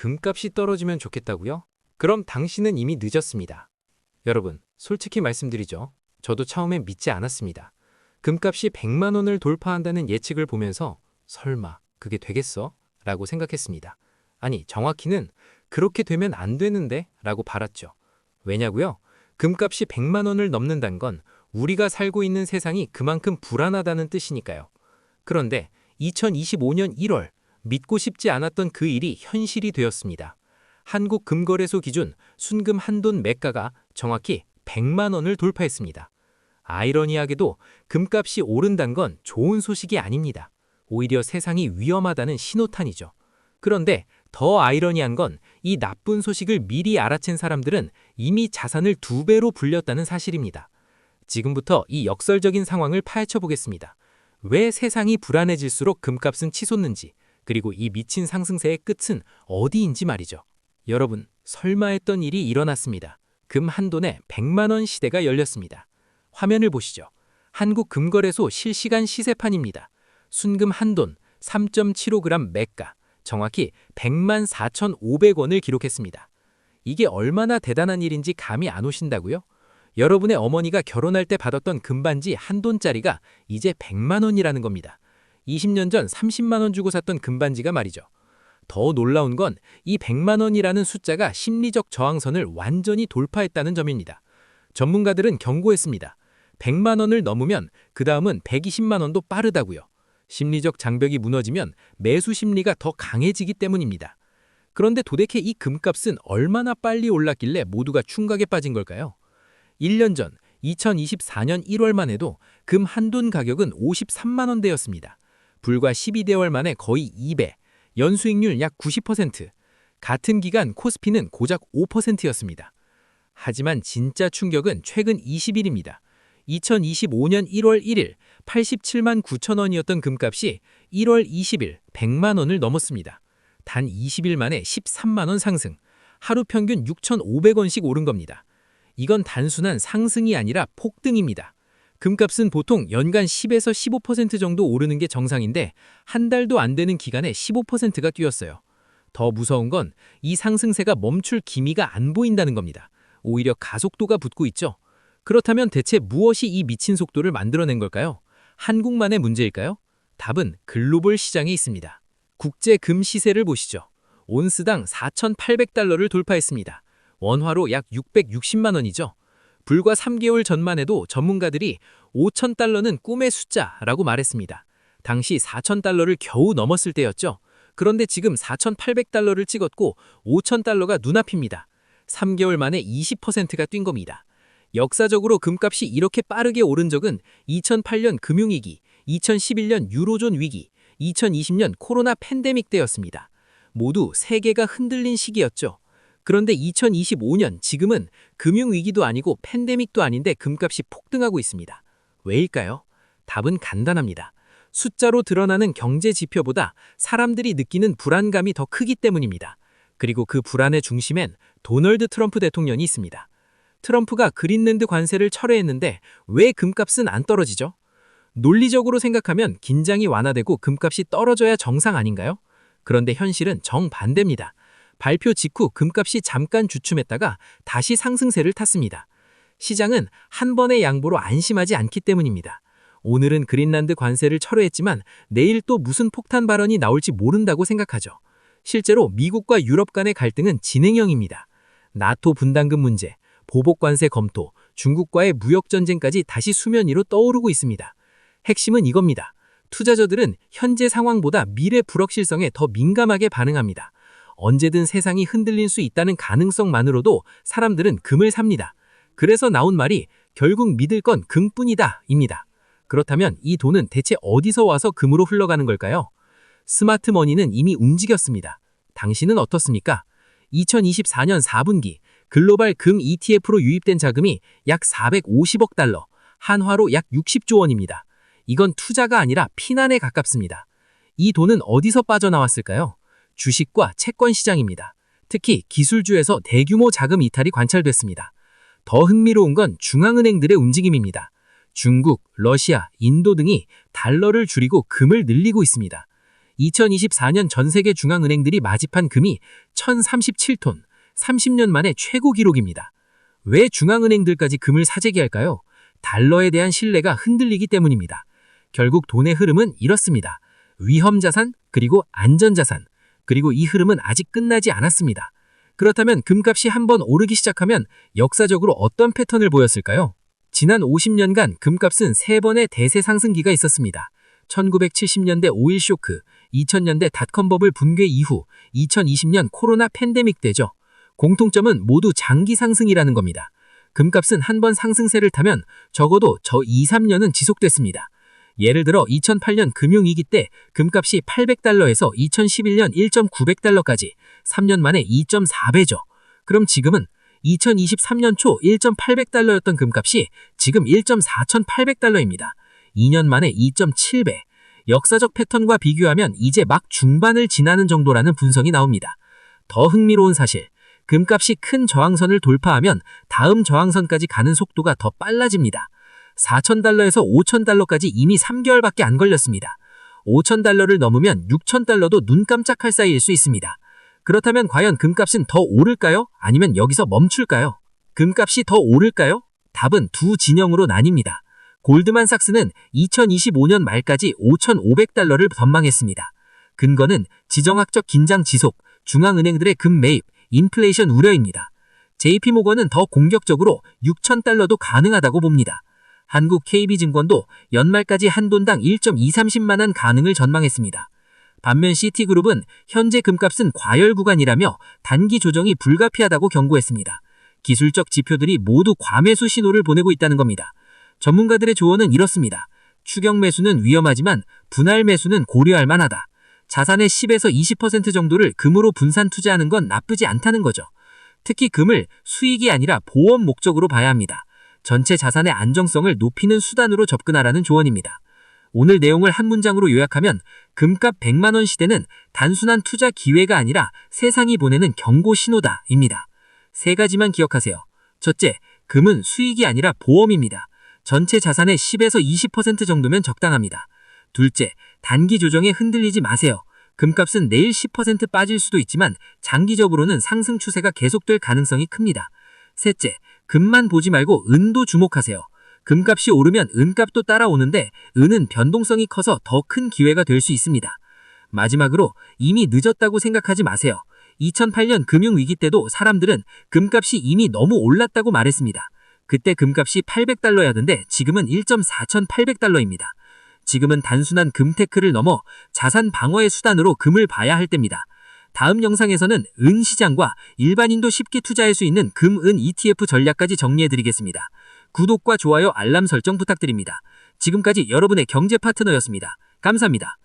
금값이 떨어지면 좋겠다고요? 그럼 당신은 이미 늦었습니다. 여러분, 솔직히 말씀드리죠. 저도 처음에 믿지 않았습니다. 금값이 100만 원을 돌파한다는 예측을 보면서 설마 그게 되겠어? 라고 생각했습니다. 아니, 정확히는 그렇게 되면 안 되는데? 라고 바랐죠. 왜냐고요? 금값이 100만 원을 넘는다는 건 우리가 살고 있는 세상이 그만큼 불안하다는 뜻이니까요. 그런데 2025년 1월, 믿고 싶지 않았던 그 일이 현실이 되었습니다. 한국금거래소 기준 순금 한돈 매가가 정확히 100만 원을 돌파했습니다. 아이러니하게도 금값이 오른다는 건 좋은 소식이 아닙니다. 오히려 세상이 위험하다는 신호탄이죠. 그런데 더 아이러니한 건 이 나쁜 소식을 미리 알아챈 사람들은 이미 자산을 2배로 불렸다는 사실입니다. 지금부터 이 역설적인 상황을 파헤쳐 보겠습니다. 왜 세상이 불안해질수록 금값은 치솟는지, 그리고 이 미친 상승세의 끝은 어디인지 말이죠. 여러분, 설마 했던 일이 일어났습니다. 금 한돈에 100만 원 시대가 열렸습니다. 화면을 보시죠. 한국금거래소 실시간 시세판입니다. 순금 한돈 3.75g 매가, 정확히 100만 4,500원을 기록했습니다. 이게 얼마나 대단한 일인지 감이 안 오신다고요? 여러분의 어머니가 결혼할 때 받았던 금반지 한돈짜리가 이제 100만 원이라는 겁니다. 20년 전 30만 원 주고 샀던 금반지가 말이죠. 더 놀라운 건 이 100만 원이라는 숫자가 심리적 저항선을 완전히 돌파했다는 점입니다. 전문가들은 경고했습니다. 100만 원을 넘으면 그 다음은 120만 원도 빠르다고요. 심리적 장벽이 무너지면 매수 심리가 더 강해지기 때문입니다. 그런데 도대체 이 금값은 얼마나 빨리 올랐길래 모두가 충격에 빠진 걸까요? 1년 전 2024년 1월만 해도 금 한돈 가격은 53만 원대였습니다. 불과 12개월 만에 거의 2배, 연수익률 약 90%, 같은 기간 코스피는 고작 5%였습니다. 하지만 진짜 충격은 최근 20일입니다. 2025년 1월 1일 87만 9천 원이었던 금값이 1월 20일 100만 원을 넘었습니다. 단 20일 만에 13만 원 상승, 하루 평균 6,500원씩 오른 겁니다. 이건 단순한 상승이 아니라 폭등입니다. 금값은 보통 연간 10에서 15% 정도 오르는 게 정상인데 한 달도 안 되는 기간에 15%가 뛰었어요. 더 무서운 건 이 상승세가 멈출 기미가 안 보인다는 겁니다. 오히려 가속도가 붙고 있죠. 그렇다면 대체 무엇이 이 미친 속도를 만들어낸 걸까요? 한국만의 문제일까요? 답은 글로벌 시장에 있습니다. 국제 금 시세를 보시죠. 온스당 4,800달러를 돌파했습니다. 원화로 약 660만 원이죠. 불과 3개월 전만 해도 전문가들이 5,000달러는 꿈의 숫자라고 말했습니다. 당시 4,000달러를 겨우 넘었을 때였죠. 그런데 지금 4,800달러를 찍었고 5,000달러가 눈앞입니다. 3개월 만에 20%가 뛴 겁니다. 역사적으로 금값이 이렇게 빠르게 오른 적은 2008년 금융위기, 2011년 유로존 위기, 2020년 코로나 팬데믹 때였습니다. 모두 세계가 흔들린 시기였죠. 그런데 2025년 지금은 금융위기도 아니고 팬데믹도 아닌데 금값이 폭등하고 있습니다. 왜일까요? 답은 간단합니다. 숫자로 드러나는 경제 지표보다 사람들이 느끼는 불안감이 더 크기 때문입니다. 그리고 그 불안의 중심엔 도널드 트럼프 대통령이 있습니다. 트럼프가 그린랜드 관세를 철회했는데 왜 금값은 안 떨어지죠? 논리적으로 생각하면 긴장이 완화되고 금값이 떨어져야 정상 아닌가요? 그런데 현실은 정반대입니다. 발표 직후 금값이 잠깐 주춤했다가 다시 상승세를 탔습니다. 시장은 한 번의 양보로 안심하지 않기 때문입니다. 오늘은 그린란드 관세를 철회했지만 내일 또 무슨 폭탄 발언이 나올지 모른다고 생각하죠. 실제로 미국과 유럽 간의 갈등은 진행형입니다. 나토 분담금 문제, 보복 관세 검토, 중국과의 무역 전쟁까지 다시 수면 위로 떠오르고 있습니다. 핵심은 이겁니다. 투자자들은 현재 상황보다 미래 불확실성에 더 민감하게 반응합니다. 언제든 세상이 흔들릴 수 있다는 가능성만으로도 사람들은 금을 삽니다. 그래서 나온 말이 결국 믿을 건 금뿐이다 입니다. 그렇다면 이 돈은 대체 어디서 와서 금으로 흘러가는 걸까요? 스마트머니는 이미 움직였습니다. 당신은 어떻습니까? 2024년 4분기 글로벌 금 ETF로 유입된 자금이 약 450억 달러, 한화로 약 60조 원입니다. 이건 투자가 아니라 피난에 가깝습니다. 이 돈은 어디서 빠져나왔을까요? 주식과 채권 시장입니다. 특히 기술주에서 대규모 자금 이탈이 관찰됐습니다. 더 흥미로운 건 중앙은행들의 움직임입니다. 중국, 러시아, 인도 등이 달러를 줄이고 금을 늘리고 있습니다. 2024년 전 세계 중앙은행들이 마집한 금이 1037톤, 30년 만에 최고 기록입니다. 왜 중앙은행들까지 금을 사재기할까요? 달러에 대한 신뢰가 흔들리기 때문입니다. 결국 돈의 흐름은 이렇습니다. 위험자산, 그리고 안전자산, 그리고 이 흐름은 아직 끝나지 않았습니다. 그렇다면 금값이 한번 오르기 시작하면 역사적으로 어떤 패턴을 보였을까요? 지난 50년간 금값은 3번의 대세 상승기가 있었습니다. 1970년대 오일 쇼크, 2000년대 닷컴 버블 붕괴 이후 2020년 코로나 팬데믹 때죠. 공통점은 모두 장기 상승이라는 겁니다. 금값은 한번 상승세를 타면 적어도 저 2, 3년은 지속됐습니다. 예를 들어 2008년 금융위기 때 금값이 800달러에서 2011년 1.900달러까지 3년 만에 2.4배죠. 그럼 지금은 2023년 초 1.800달러였던 금값이 지금 1.4800달러입니다. 2년 만에 2.7배. 역사적 패턴과 비교하면 이제 막 중반을 지나는 정도라는 분석이 나옵니다. 더 흥미로운 사실, 금값이 큰 저항선을 돌파하면 다음 저항선까지 가는 속도가 더 빨라집니다. 4,000달러에서 5,000달러까지 이미 3개월밖에 안 걸렸습니다. 5,000달러를 넘으면 6,000달러도 눈 깜짝할 사이일 수 있습니다. 그렇다면 과연 금값은 더 오를까요? 아니면 여기서 멈출까요? 금값이 더 오를까요? 답은 두 진영으로 나뉩니다. 골드만삭스는 2025년 말까지 5,500달러를 전망했습니다. 근거는 지정학적 긴장 지속, 중앙은행들의 금 매입, 인플레이션 우려입니다. JP모건은 더 공격적으로 6,000달러도 가능하다고 봅니다. 한국 KB증권도 연말까지 한돈당 1.230만원 가능을 전망했습니다. 반면 시티그룹은 현재 금값은 과열 구간이라며 단기 조정이 불가피하다고 경고했습니다. 기술적 지표들이 모두 과매수 신호를 보내고 있다는 겁니다. 전문가들의 조언은 이렇습니다. 추격 매수는 위험하지만 분할 매수는 고려할 만하다. 자산의 10에서 20% 정도를 금으로 분산 투자하는 건 나쁘지 않다는 거죠. 특히 금을 수익이 아니라 보험 목적으로 봐야 합니다. 전체 자산의 안정성을 높이는 수단으로 접근하라는 조언입니다. 오늘 내용을 한 문장으로 요약하면 금값 100만원 시대는 단순한 투자 기회가 아니라 세상이 보내는 경고 신호다입니다. 세 가지만 기억하세요. 첫째, 금은 수익이 아니라 보험입니다. 전체 자산의 10에서 20% 정도면 적당합니다. 둘째, 단기 조정에 흔들리지 마세요. 금값은 내일 10% 빠질 수도 있지만 장기적으로는 상승 추세가 계속될 가능성이 큽니다. 셋째, 금만 보지 말고 은도 주목하세요. 금값이 오르면 은값도 따라오는데 은은 변동성이 커서 더 큰 기회가 될 수 있습니다. 마지막으로 이미 늦었다고 생각하지 마세요. 2008년 금융위기 때도 사람들은 금값이 이미 너무 올랐다고 말했습니다. 그때 금값이 800달러였는데 지금은 1.4800달러입니다. 지금은 단순한 금테크를 넘어 자산 방어의 수단으로 금을 봐야 할 때입니다. 다음 영상에서는 은 시장과 일반인도 쉽게 투자할 수 있는 금, 은 ETF 전략까지 정리해드리겠습니다. 구독과 좋아요, 알람 설정 부탁드립니다. 지금까지 여러분의 경제 파트너였습니다. 감사합니다.